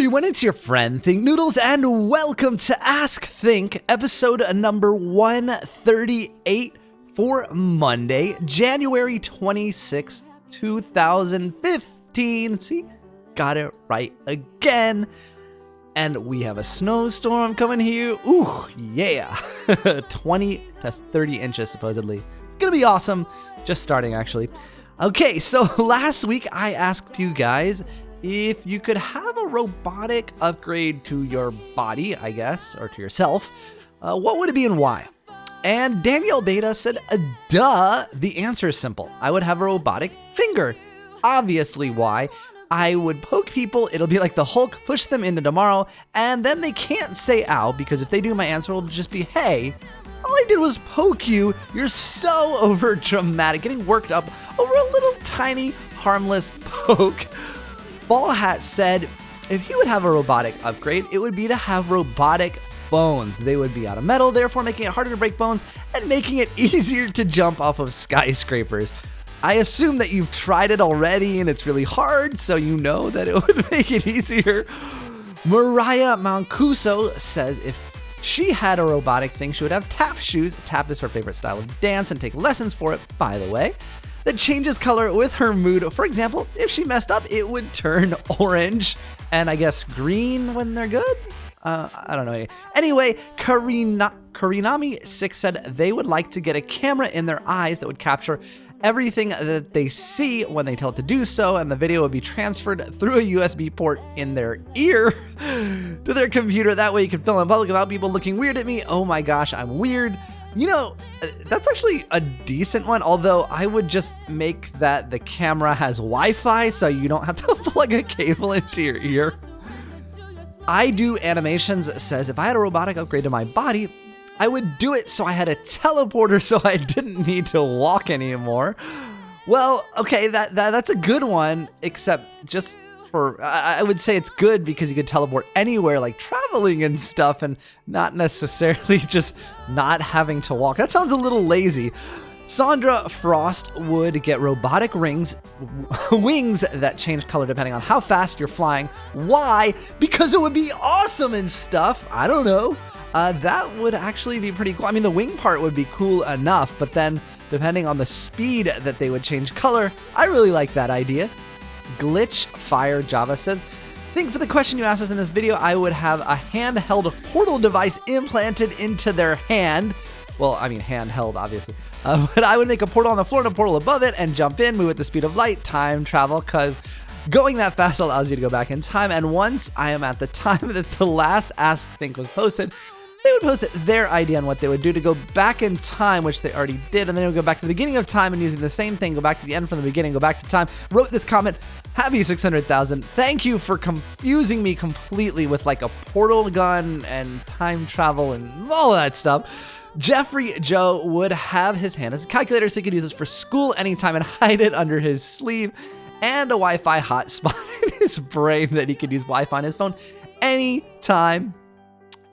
everyone, it's your friend Think Noodles, and welcome to Ask Think, episode number 138 for Monday, January 26th, 2015. See, got it right again. And we have a snowstorm coming here. Ooh, yeah. 20 to 30 inches, supposedly. It's gonna be awesome. Just starting, actually. Okay, so last week I asked you guys if you could have a robotic upgrade to your body, I guess, or to yourself, what would it be and why? And Danielle Beta said, duh, the answer is simple. I would have a robotic finger. Obviously, why? I would poke people, it'll be like the Hulk, push them into tomorrow, and then they can't say ow, because if they do, my answer will just be, hey, all I did was poke you. You're so over dramatic, getting worked up over a little tiny harmless poke. Ball Hat said if he would have a robotic upgrade, it would be to have robotic bones. They would be out of metal, therefore making it harder to break bones and making it easier to jump off of skyscrapers. I assume that you've tried it already and it's really hard, so you know that it would make it easier. Mariah Mancuso says if she had a robotic thing, she would have tap shoes. Tap is her favorite style of dance and take lessons for it, by the way. That changes color with her mood. For example, if she messed up, it would turn orange and I guess green when they're good. I don't know. Anyway, Karinami6 said they would like to get a camera in their eyes that would capture everything that they see when they tell it to do so, and the video would be transferred through a USB port in their ear to their computer. That way you can film in public without people looking weird at me. Oh my gosh, I'm weird. You know, that's actually a decent one, although I would just make that the camera has Wi-Fi so you don't have to plug a cable into your ear. I Do Animations says if I had a robotic upgrade to my body, I would do it so I had a teleporter so I didn't need to walk anymore. Well, okay, that's a good one, except just for, I would say it's good because you could teleport anywhere, like traveling and stuff, and not necessarily just not having to walk. That sounds a little lazy. Sandra Frost would get robotic wings that change color depending on how fast you're flying. Why? Because it would be awesome and stuff. I don't know. That would actually be pretty cool. I mean, the wing part would be cool enough, but then depending on the speed that they would change color, I really like that idea. Glitch Fire Java says, I think for the question you asked us in this video, I would have a handheld portal device implanted into their hand. Well, I mean, handheld, obviously. But I would make a portal on the floor and a portal above it and jump in, move at the speed of light, time travel, because going that fast allows you to go back in time. And once I am at the time that the last Ask Think was posted, they would post their idea on what they would do to go back in time, which they already did, and then they would go back to the beginning of time and using the same thing, go back to the end from the beginning, go back to time. Wrote this comment, happy 600,000. Thank you for confusing me completely with like a portal gun and time travel and all of that stuff. Jeffrey Joe would have his hand as a calculator so he could use this for school anytime and hide it under his sleeve, and a Wi-Fi hotspot in his brain that he could use Wi-Fi on his phone anytime.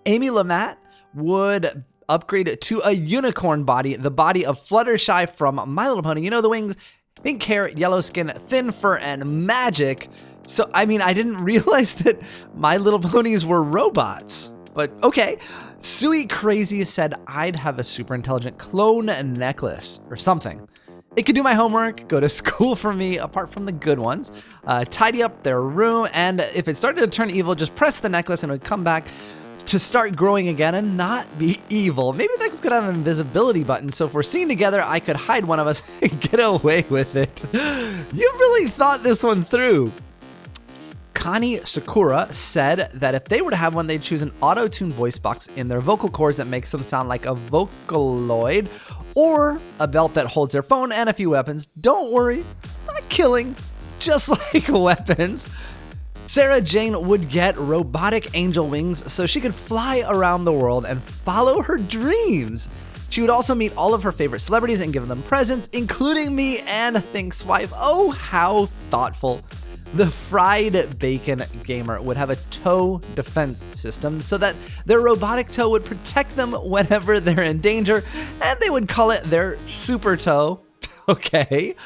Amy Lamette would upgrade to a unicorn body, the body of Fluttershy from My Little Pony. You know the wings, pink hair, yellow skin, thin fur, and magic. So, I mean, I didn't realize that My Little Ponies were robots, but okay. Sui Crazy said I'd have a super intelligent clone necklace or something. It could do my homework, go to school for me, apart from the good ones, tidy up their room, and if it started to turn evil, just press the necklace and it would come back to start growing again and not be evil. Maybe the necklace could have an invisibility button, so if we're seen together, I could hide one of us and get away with it. You really thought this one through. Connie Sakura said that if they were to have one, they'd choose an auto-tune voice box in their vocal cords that makes them sound like a Vocaloid, or a belt that holds their phone and a few weapons. Don't worry, not killing, just like weapons. Sarah Jane would get robotic angel wings so she could fly around the world and follow her dreams. She would also meet all of her favorite celebrities and give them presents, including me and Think's wife. Oh, how thoughtful. The Fried Bacon Gamer would have a toe defense system so that their robotic toe would protect them whenever they're in danger, and they would call it their super toe. Okay.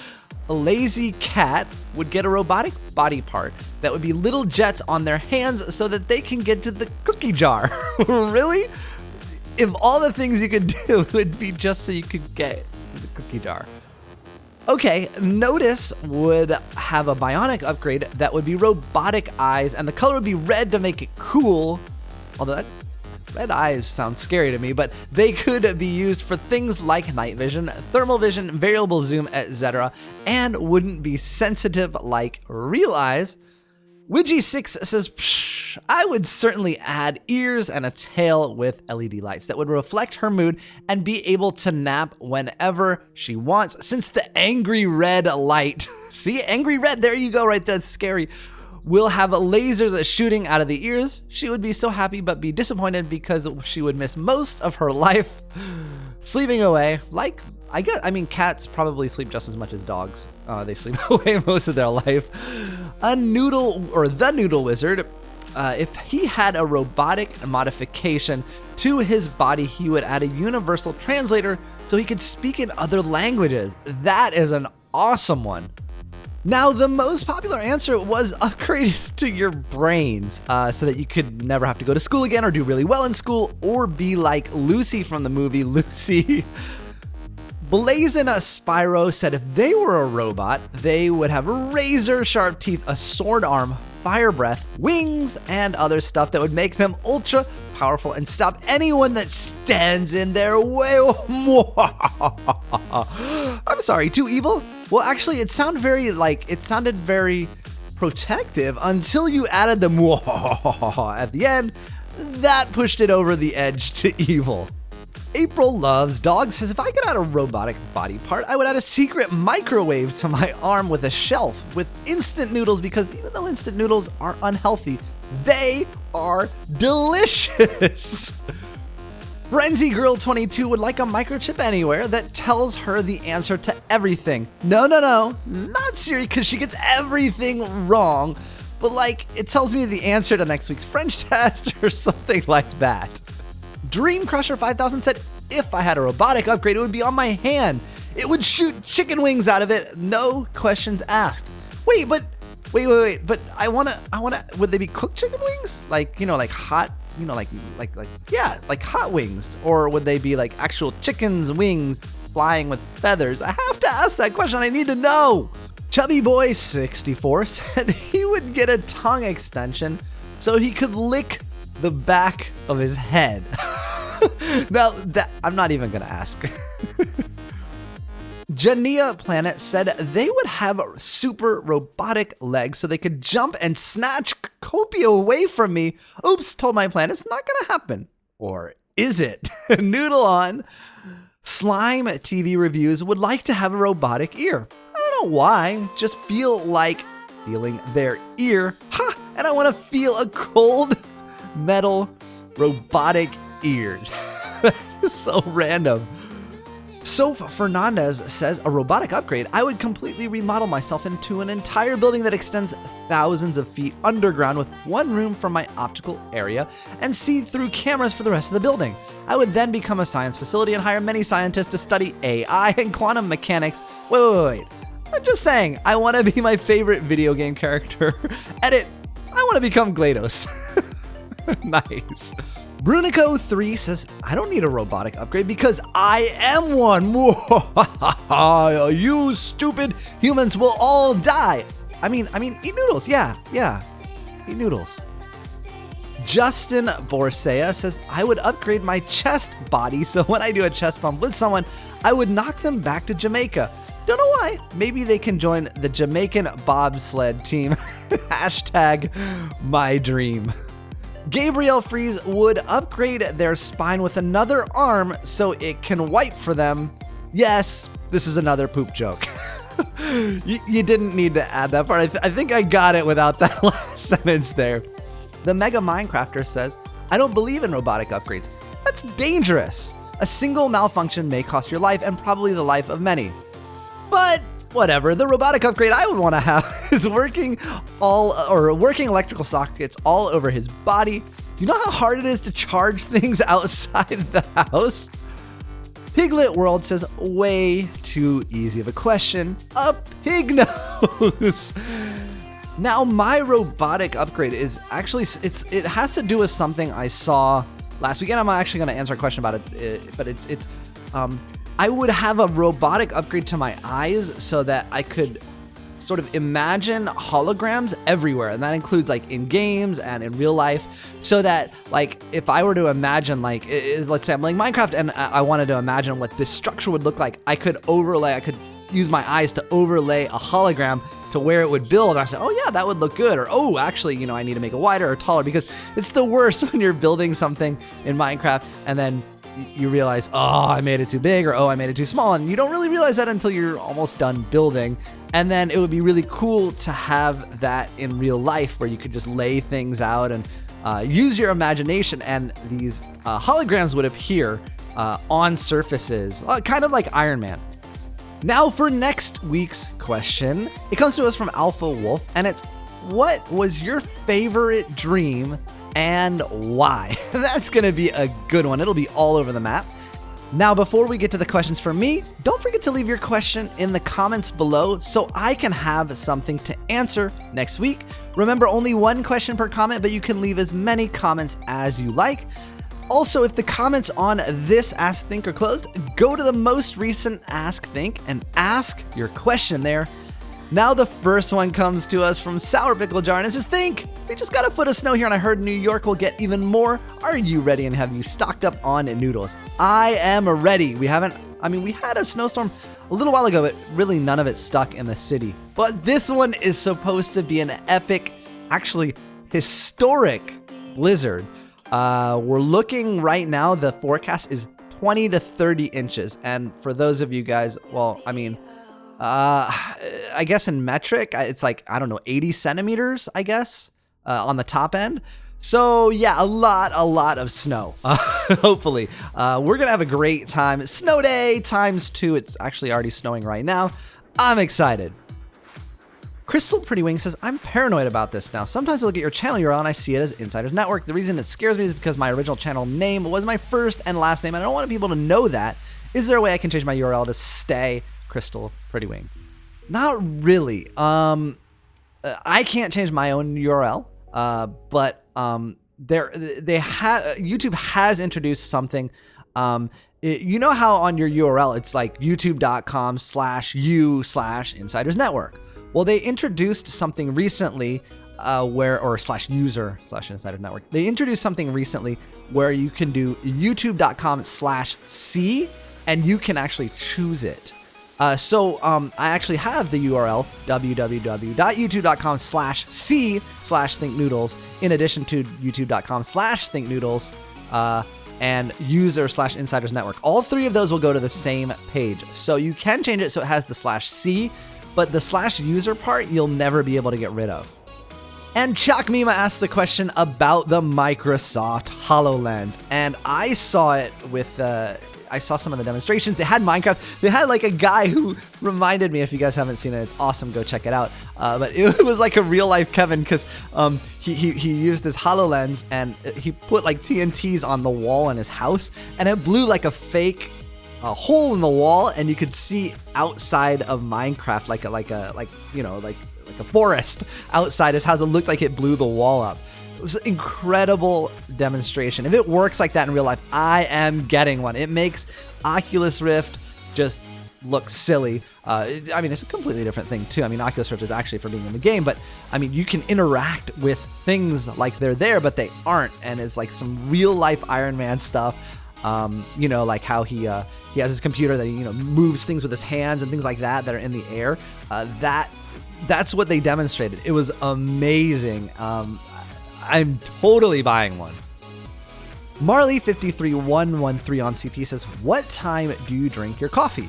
A lazy cat would get a robotic body part that would be little jets on their hands so that they can get to the cookie jar. Really? If all the things you could do would be just so you could get to the cookie jar. Okay, Notice would have a bionic upgrade that would be robotic eyes, and the color would be red to make it cool. Although that red eyes sound scary to me, but they could be used for things like night vision, thermal vision, variable zoom, etc., and wouldn't be sensitive like real eyes. Widgie6 says, Psh, I would certainly add ears and a tail with LED lights that would reflect her mood and be able to nap whenever she wants, since the angry red light, see, angry red, there you go right there, that's scary, will have lasers shooting out of the ears. She would be so happy but be disappointed because she would miss most of her life sleeping away. Like, I mean, cats probably sleep just as much as dogs. They sleep away most of their life. A Noodle, or the Noodle Wizard, if he had a robotic modification to his body, he would add a universal translator so he could speak in other languages. That is an awesome one. Now, the most popular answer was upgrades to your brains so that you could never have to go to school again or do really well in school or be like Lucy from the movie Lucy. Blazin' Spyro said if they were a robot, they would have razor sharp teeth, a sword arm, fire breath, wings, and other stuff that would make them ultra powerful and stop anyone that stands in their way. I'm sorry, too evil? Well, actually, it sounded very protective until you added the at the end. That pushed it over the edge to evil. April Loves Dog says, if I could add a robotic body part, I would add a secret microwave to my arm with a shelf with instant noodles, because even though instant noodles are unhealthy, they are delicious. Frenzy Girl 22 would like a microchip anywhere that tells her the answer to everything. No, not Siri, because she gets everything wrong, but like, it tells me the answer to next week's French test or something like that. Dream Crusher 5000 said, if I had a robotic upgrade, it would be on my hand. It would shoot chicken wings out of it, no questions asked. Wait, but I wanna, would they be cooked chicken wings? Like, like hot, like hot wings? Or would they be like actual chicken's wings flying with feathers? I have to ask that question, I need to know. Chubby Boy 64 said he would get a tongue extension so he could lick the back of his head. Now, I'm not even gonna ask. Jania Planet said they would have super robotic legs so they could jump and snatch Copia away from me. Oops, told my planet, it's not gonna happen. Or is it? Noodle on. Slime TV Reviews would like to have a robotic ear. I don't know why, just feel like feeling their ear. Ha! And I wanna feel a cold metal robotic ears. So random. Soph Fernandez says, a robotic upgrade, I would completely remodel myself into an entire building that extends thousands of feet underground with one room for my optical area and see through cameras for the rest of the building. I would then become a science facility and hire many scientists to study AI and quantum mechanics. Wait. I'm just saying, I want to be my favorite video game character. Edit, I want to become GLaDOS. Nice. Brunico3 says, I don't need a robotic upgrade because I am one. You stupid humans will all die. I mean, eat noodles. Yeah. Eat noodles. Justin Borsea says, I would upgrade my chest body so when I do a chest bump with someone, I would knock them back to Jamaica. Don't know why. Maybe they can join the Jamaican bobsled team. Hashtag my dream. Gabriel Freeze would upgrade their spine with another arm so it can wipe for them. Yes, this is another poop joke. you didn't need to add that part. I think I got it without that last sentence there. The Mega Minecrafter says, I don't believe in robotic upgrades. That's dangerous. A single malfunction may cost your life and probably the life of many. But whatever, the robotic upgrade I would want to have is working electrical sockets all over his body. Do you know how hard it is to charge things outside the house? Piglet World says, way too easy of a question. A pig nose. Now, my robotic upgrade is actually, it has to do with something I saw last weekend. I'm actually going to answer a question about it, but I would have a robotic upgrade to my eyes so that I could sort of imagine holograms everywhere, and that includes like in games and in real life, so that like if I were to imagine like let's say I'm playing Minecraft and I wanted to imagine what this structure would look like, I could use my eyes to overlay a hologram to where it would build. And I said, oh yeah, that would look good. Or, oh, actually, you know, I need to make it wider or taller, because it's the worst when you're building something in Minecraft and then you realize, oh, I made it too big, or oh, I made it too small. And you don't really realize that until you're almost done building. And then it would be really cool to have that in real life where you could just lay things out and use your imagination, and these holograms would appear on surfaces, kind of like Iron Man. Now for next week's question, it comes to us from Alpha Wolf, and it's, what was your favorite dream and why? That's gonna be a good one. It'll be all over the map. Now, before we get to the questions for me, don't forget to leave your question in the comments below so I can have something to answer next week. Remember, only one question per comment, but you can leave as many comments as you like. Also, if the comments on this Ask Think are closed, go to the most recent Ask Think and ask your question there. Now the first one comes to us from Sour Pickle Jar, and it says, Think, we just got a foot of snow here and I heard New York will get even more. Are you ready, and have you stocked up on noodles? I am ready. We had a snowstorm a little while ago, but really none of it stuck in the city. But this one is supposed to be an epic, actually historic blizzard. We're looking right now, the forecast is 20 to 30 inches. And for those of you guys, well, I guess in metric, it's like, I don't know, 80 centimeters, I guess, on the top end. So yeah, a lot of snow, hopefully. We're gonna have a great time. Snow day ×2. It's actually already snowing right now. I'm excited. Crystal Pretty Wing says, I'm paranoid about this now. Sometimes I look at your channel URL and I see it as Insiders Network. The reason it scares me is because my original channel name was my first and last name, and I don't want people to know that. Is there a way I can change my URL to stay Crystal Pretty Wing? Not really. I can't change my own URL, but YouTube has introduced something. You know how on your URL it's like youtube.com/u/Insiders Network. Well, they introduced something recently /user/Insider Network. They introduced something recently where you can do youtube.com/c, and you can actually choose it. So I actually have the URL www.youtube.com/c/thinknoodles in addition to youtube.com/thinknoodles and user/Insiders Network. All three of those will go to the same page. So you can change it so it has the /c, but the /user part you'll never be able to get rid of. And Chuck Mima asked the question about the Microsoft HoloLens, and I saw it with I saw some of the demonstrations. They had Minecraft. They had like a guy who reminded me, if you guys haven't seen it, it's awesome, go check it out. But it was like a real life Kevin, because he used his HoloLens and he put like TNTs on the wall in his house, and it blew like a fake hole in the wall, and you could see outside of Minecraft like a forest outside his house. It looked like it blew the wall up. It was an incredible demonstration. If it works like that in real life, I am getting one. It makes Oculus Rift just look silly. It's a completely different thing too. Oculus Rift is actually for being in the game, but you can interact with things like they're there, but they aren't. And it's like some real life Iron Man stuff. Like how he has his computer that he moves things with his hands and things like that are in the air. That's what they demonstrated. It was amazing. I'm totally buying one. Marley53113 on CP says, what time do you drink your coffee?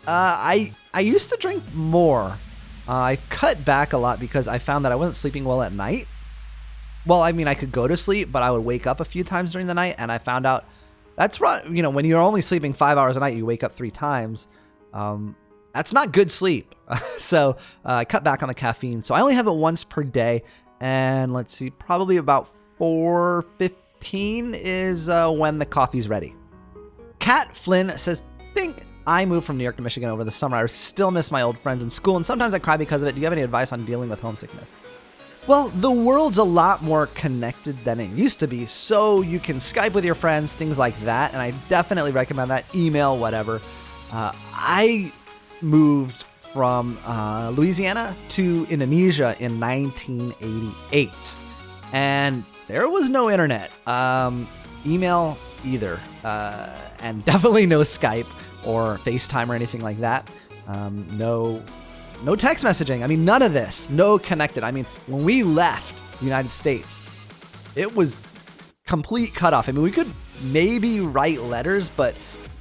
I used to drink more. I cut back a lot because I found that I wasn't sleeping well at night. Well, I could go to sleep, but I would wake up a few times during the night, and I found out that's right. When you're only sleeping 5 hours a night, you wake up 3 times. That's not good sleep. So I cut back on the caffeine. So I only have it once per day. And let's see, probably about 4:15 is when the coffee's ready. Kat Flynn says, think I moved from New York to Michigan over the summer. I still miss my old friends in school, and sometimes I cry because of it. Do you have any advice on dealing with homesickness? Well, the world's a lot more connected than it used to be, so you can Skype with your friends, things like that, and I definitely recommend that. Email, whatever. I moved from Louisiana to Indonesia in 1988, and there was no internet, email either, and definitely no Skype or FaceTime or anything like that. No text messaging. I mean, none of this. No connected. I mean, when we left the United States, it was complete cutoff. I mean, we could maybe write letters, but,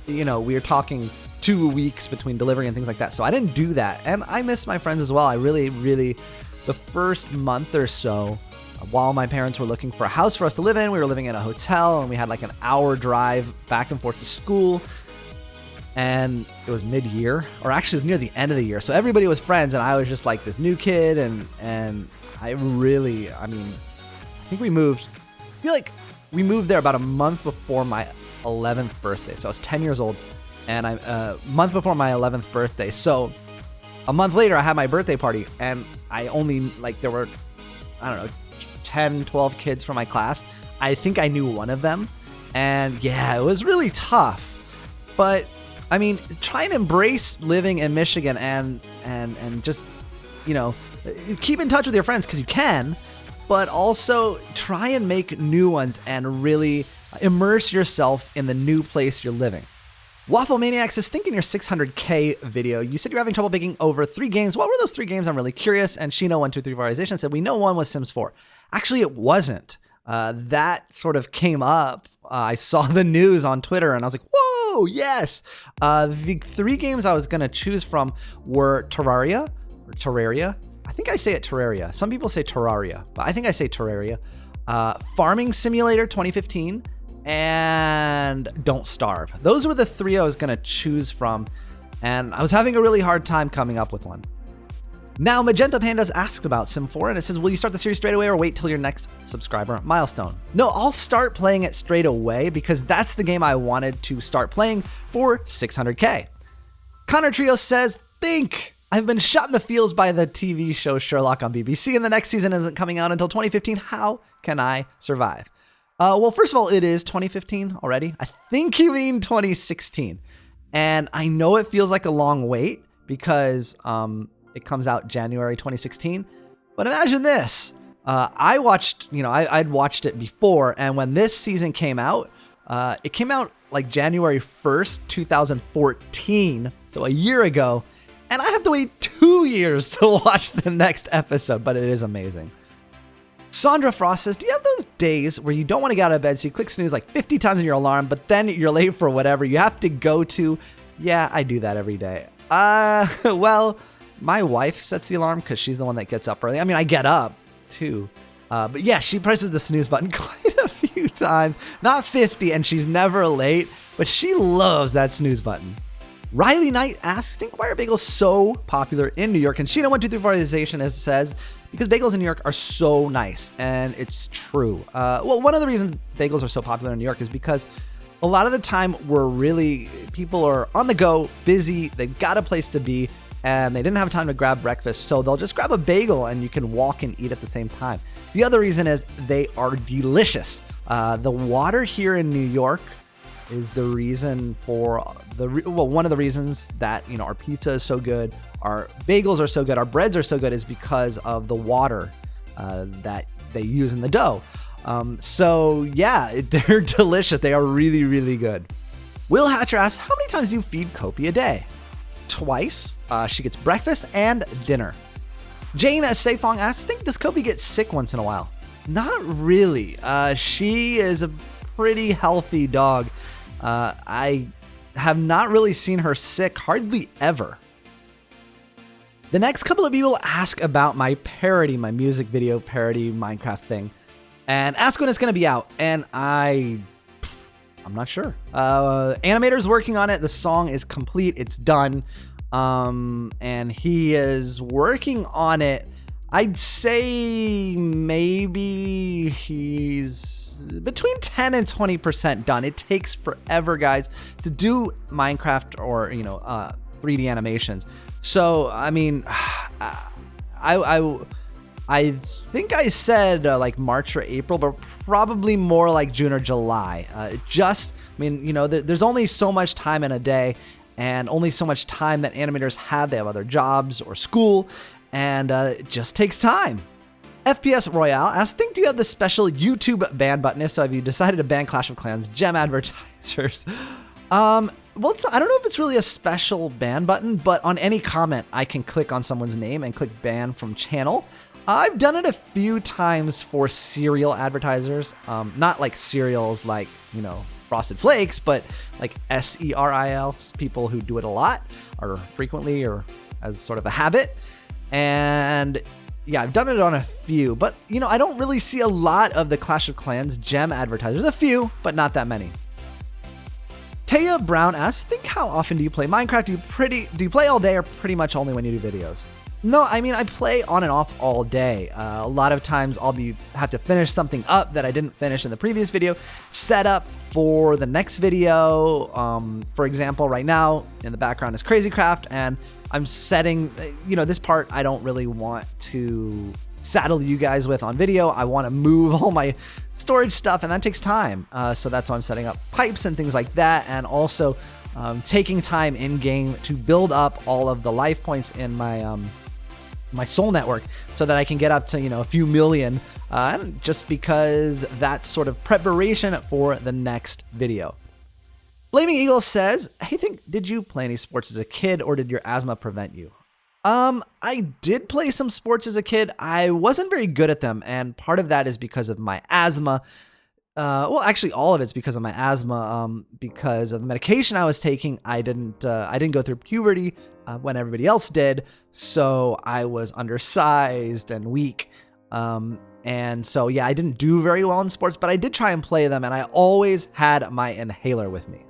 we were talking 2 weeks between delivery and things like that. So I didn't do that. And I miss my friends as well. I really, the first month or so, while my parents were looking for a house for us to live in, we were living in a hotel and we had like an hour drive back and forth to school. And it was mid-year, or actually it was near the end of the year. So everybody was friends, and I was just like this new kid. And I think I feel like we moved there about a month before my 11th birthday. So I was 10 years old, and a month before my 11th birthday. So a month later, I had my birthday party, and I only, there were, 10, 12 kids from my class. I think I knew one of them. And yeah, it was really tough. But I mean, try and embrace living in Michigan and just, keep in touch with your friends because you can, but also try and make new ones and really immerse yourself in the new place you're living. Waffle Maniac says, think in your 600K video, you said you're having trouble picking over 3 games. What were those 3 games? I'm really curious. And Shino123Varization said, we know one was Sims 4. Actually, it wasn't. That sort of came up. I saw the news on Twitter and I was like, whoa, yes. The 3 games I was going to choose from were Terraria. I think I say it Terraria. Some people say Terraria, but I think I say Terraria. Farming Simulator 2015 and Don't Starve. Those were the 3 I was going to choose from, and I was having a really hard time coming up with one. Now, Magenta Pandas asks about Sim 4, and it says, will you start the series straight away or wait till your next subscriber milestone? No, I'll start playing it straight away because that's the game I wanted to start playing for 600K. Connor Trio says, think! I've been shot in the feels by the TV show Sherlock on BBC, and the next season isn't coming out until 2015. How can I survive? Well, first of all, it is 2015 already. I think you mean 2016. And I know it feels like a long wait because it comes out January 2016. But imagine this. I'd watched it before, and when this season came out, it came out like January 1st, 2014, so a year ago, and I have to wait 2 years to watch the next episode, but it is amazing. Sandra Frost says, do you have those days where you don't want to get out of bed, so you click snooze like 50 times on your alarm, but then you're late for whatever you have to go to? Yeah, I do that every day. Well, my wife sets the alarm because she's the one that gets up early. I mean, I get up too. But yeah, she presses the snooze button quite a few times. Not 50, and she's never late, but she loves that snooze button. Riley Knight asks, think why are bagels so popular in New York? And Shino123Varization says, because bagels in New York are so nice, and it's true. Well, one of the reasons bagels are so popular in New York is because a lot of the time people are on the go, busy, they've got a place to be, and they didn't have time to grab breakfast, so they'll just grab a bagel and you can walk and eat at the same time. The other reason is they are delicious. The water here in New York is the reason for one of the reasons that our pizza is so good, our bagels are so good, our breads are so good is because of the water that they use in the dough. So yeah, they're delicious. They are really, really good. Will Hatcher asks, how many times do you feed Kopi a day? Twice. She gets breakfast and dinner. Jane Safong asks, does Kopi get sick once in a while? Not really. She is a pretty healthy dog. I have not really seen her sick, hardly ever. The next couple of people ask about my music video parody Minecraft thing, and ask when it's going to be out, and I'm not sure. Animator's working on it. The song is complete. It's done. And he is working on it. I'd say maybe he's between 10 and 20% done. It takes forever, guys, to do Minecraft or, 3D animations. So, I mean, I I think I said like March or April, but probably more like June or July. There's only so much time in a day and only so much time that animators have. They have other jobs or school, and it just takes time. FPS Royale asks, do you have the special YouTube ban button? If so, have you decided to ban Clash of Clans gem advertisers? I don't know if it's really a special ban button, but on any comment, I can click on someone's name and click ban from channel. I've done it a few times for cereal advertisers, not like cereals like, Frosted Flakes, but like SERIL, people who do it a lot or frequently or as sort of a habit. And yeah, I've done it on a few, but I don't really see a lot of the Clash of Clans gem advertisers. A few, but not that many. Taya Brown asks, how often do you play Minecraft? Do you play all day or pretty much only when you do videos? No, I play on and off all day. A lot of times I'll have to finish something up that I didn't finish in the previous video, set up for the next video. For example, right now in the background is Crazycraft, and I'm setting, this part I don't really want to saddle you guys with on video. I want to move all my storage stuff, and that takes time. So that's why I'm setting up pipes and things like that, and also taking time in game to build up all of the life points in my soul network so that I can get up to, a few million, just because that's sort of preparation for the next video. Blaming Eagle says, did you play any sports as a kid, or did your asthma prevent you? I did play some sports as a kid. I wasn't very good at them, and part of that is because of my asthma. Actually, all of it's because of my asthma. Because of the medication I was taking, I didn't go through puberty when everybody else did, so I was undersized and weak. And so yeah, I didn't do very well in sports, but I did try and play them, and I always had my inhaler with me.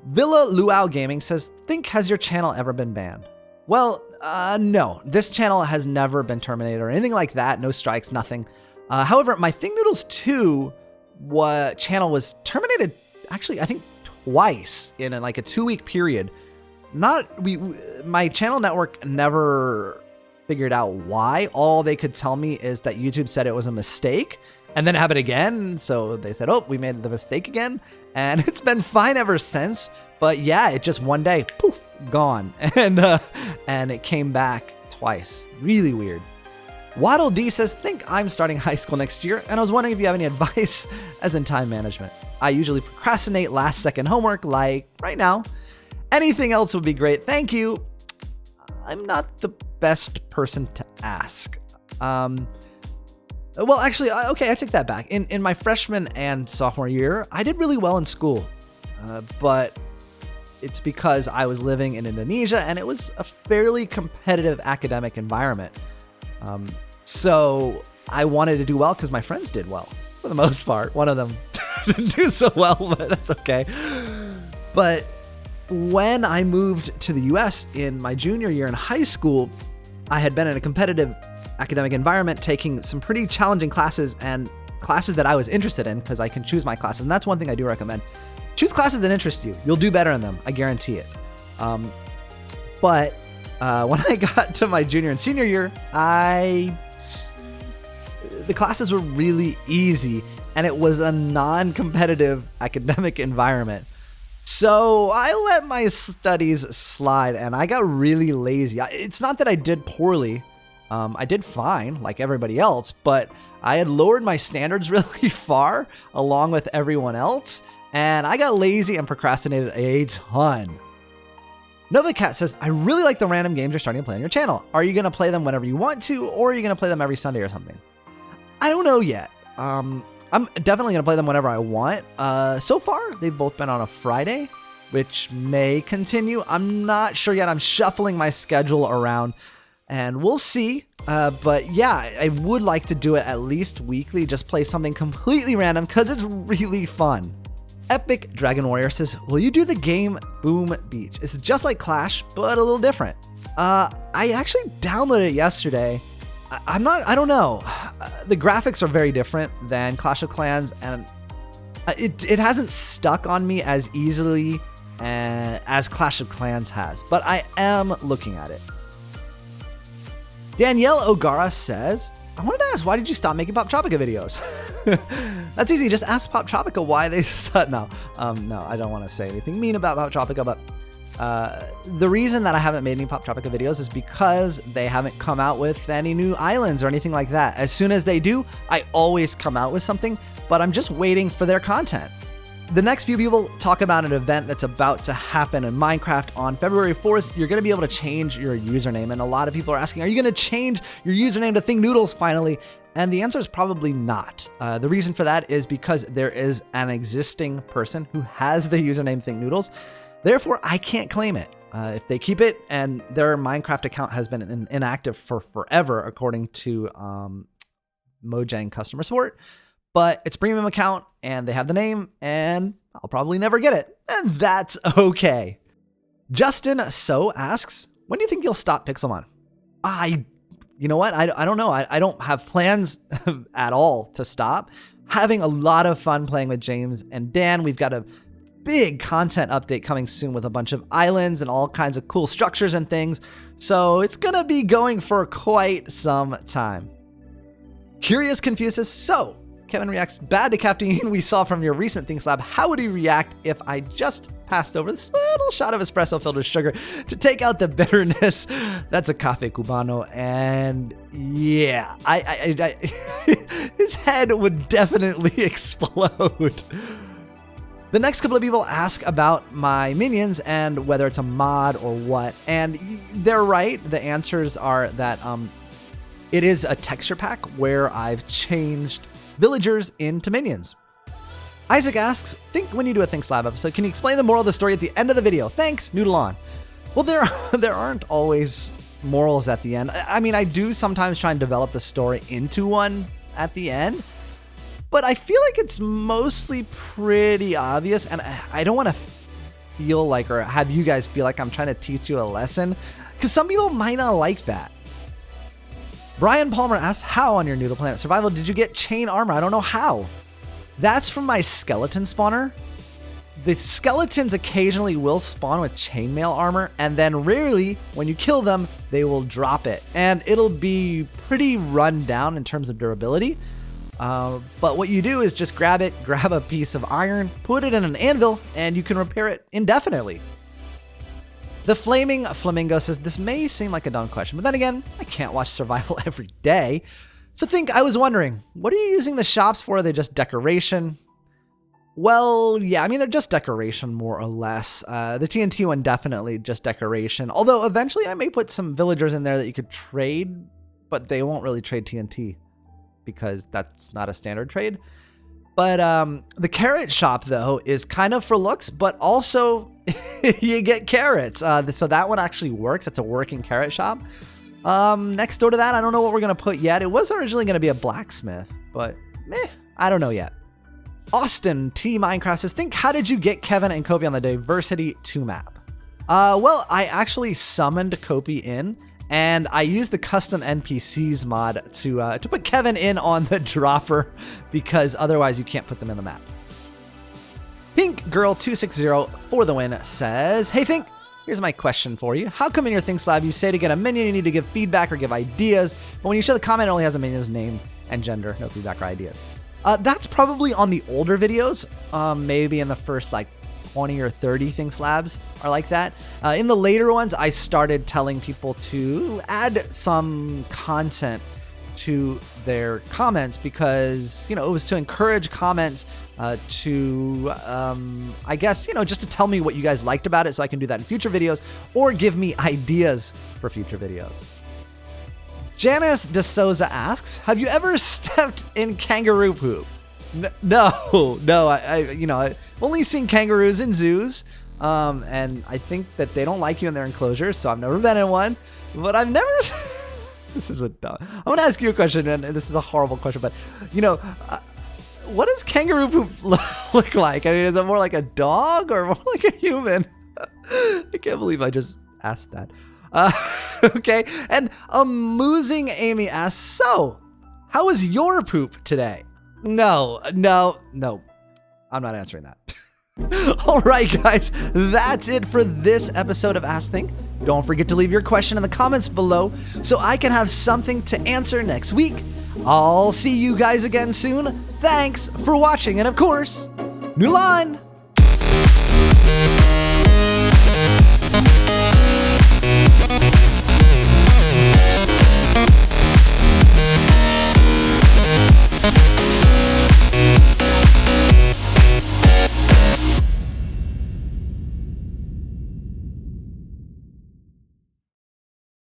Villa Luau Gaming says, has your channel ever been banned? Well, no, this channel has never been terminated or anything like that. No strikes, nothing. However, my Think Noodles 2 channel was terminated, actually, I think twice in a 2-week period. My channel network never figured out why. All they could tell me is that YouTube said it was a mistake, and then it happened again. So they said, oh, we made the mistake again, and it's been fine ever since. But yeah, it just one day, poof, gone. And it came back twice. Really weird. Waddle D says, I'm starting high school next year, and I was wondering if you have any advice as in time management. I usually procrastinate last second homework, like right now. Anything else would be great. Thank you. I'm not the best person to ask. Well, actually, okay, I take that back. In my freshman and sophomore year, I did really well in school, but it's because I was living in Indonesia, and it was a fairly competitive academic environment. So I wanted to do well because my friends did well, for the most part. One of them didn't do so well, but that's okay. But when I moved to the US in my junior year in high school, I had been in a competitive academic environment, taking some pretty challenging classes and classes that I was interested in, because I can choose my classes. And that's one thing I do recommend. Choose classes that interest you. You'll do better in them. I guarantee it. But when I got to my junior and senior year, the classes were really easy, and it was a non-competitive academic environment. So I let my studies slide, and I got really lazy. It's not that I did poorly. I did fine, like everybody else, but I had lowered my standards really far along with everyone else, and I got lazy and procrastinated a ton. NovaCat says, I really like the random games you're starting to play on your channel. Are you going to play them whenever you want to, or are you going to play them every Sunday or something? I don't know yet. I'm definitely going to play them whenever I want. So far, they've both been on a Friday, which may continue. I'm not sure yet. I'm shuffling my schedule around, and we'll see. But yeah, I would like to do it at least weekly. Just play something completely random because it's really fun. Epic Dragon Warrior says, will you do the game Boom Beach? It's just like Clash, but a little different. I actually downloaded it yesterday. I don't know. The graphics are very different than Clash of Clans, and it hasn't stuck on me as easily as Clash of Clans has, but I am looking at it. Danielle O'Gara says, I wanted to ask, why did you stop making Poptropica videos? That's easy. Just ask Poptropica why they said no. No, I don't want to say anything mean about Poptropica, but the reason that I haven't made any Poptropica videos is because they haven't come out with any new islands or anything like that. As soon as they do, I always come out with something, but I'm just waiting for their content. The next few people talk about an event that's about to happen in Minecraft on February 4th. You're going to be able to change your username. And a lot of people are asking, are you going to change your username to Think Noodles finally? And the answer is probably not. The reason for that is because there is an existing person who has the username Think Noodles. Therefore, I can't claim it. If they keep it and their Minecraft account has been inactive for forever, according to Mojang customer support, but it's a premium account and they have the name and I'll probably never get it. And that's okay. Justin So asks, when do you think you'll stop Pixelmon? You know what? I don't know. I don't have plans at all to stop. Having a lot of fun playing with James and Dan. We've got a big content update coming soon with a bunch of islands and all kinds of cool structures and things. So it's gonna be going for quite some time. Curious Confucius. So Kevin reacts bad to caffeine we saw from your recent Things Lab. How would he react if I just passed over this little shot of espresso filled with sugar to take out the bitterness? That's a cafe cubano. And yeah, his head would definitely explode. The next couple of people ask about my minions and whether it's a mod or what. And they're right. The answers are that it is a texture pack where I've changed villagers into minions. Isaac asks, think when you do a Think Slab episode, can you explain the moral of the story at the end of the video? Thanks, Noodle on. Well, there aren't always morals at the end. I mean, I do sometimes try and develop the story into one at the end, but I feel like it's mostly pretty obvious, and I don't want to feel like, or have you guys feel like I'm trying to teach you a lesson, because some people might not like that. Brian Palmer asks, how on your Noodle Planet Survival did you get chain armor? I don't know how. That's from my skeleton spawner. The skeletons occasionally will spawn with chainmail armor, and then rarely, when you kill them, they will drop it. And it'll be pretty run down in terms of durability. But what you do is just grab a piece of iron, put it in an anvil, and you can repair it indefinitely. The Flaming Flamingo says, this may seem like a dumb question, but then again, I can't watch survival every day. So I was wondering, what are you using the shops for? Are they just decoration? Well, yeah, I mean, they're just decoration more or less. The TNT one, definitely just decoration. Although eventually I may put some villagers in there that you could trade, but they won't really trade TNT because that's not a standard trade. But the carrot shop, though, is kind of for looks, but also you get carrots. So that one actually works. It's a working carrot shop. Next door to that, I don't know what we're going to put yet. It was originally going to be a blacksmith, but I don't know yet. Austin T Minecraft says, how did you get Kevin and Kobe on the Diversity 2 map? Well, I actually summoned Kobe in, and I used the custom NPCs mod to put Kevin in on the dropper, because otherwise you can't put them in the map. Pink Girl 260 for the win says, hey Fink, here's my question for you. How come in your Think Slab you say to get a minion you need to give feedback or give ideas, but when you show the comment it only has a minion's name and gender, no feedback or ideas? That's probably on the older videos, maybe in the first 20 or 30 Think Slabs are like that. In the later ones, I started telling people to add some content to their comments because, it was to encourage comments to, I guess, just to tell me what you guys liked about it so I can do that in future videos or give me ideas for future videos. Janice DeSouza asks, have you ever stepped in kangaroo poop? No, I've only seen kangaroos in zoos, and I think that they don't like you in their enclosures, so I've never been in one, but I've never, this is a dumb, I'm gonna ask you a question, and this is a horrible question, but, what does kangaroo poop look like? I mean, is it more like a dog or more like a human? I can't believe I just asked that. Okay, and Amusing Amy asks, so, how was your poop today? No, I'm not answering that. All right, guys, that's it for this episode of Ask Think. Don't forget to leave your question in the comments below so I can have something to answer next week. I'll see you guys again soon. Thanks for watching, and of course, Noodle on!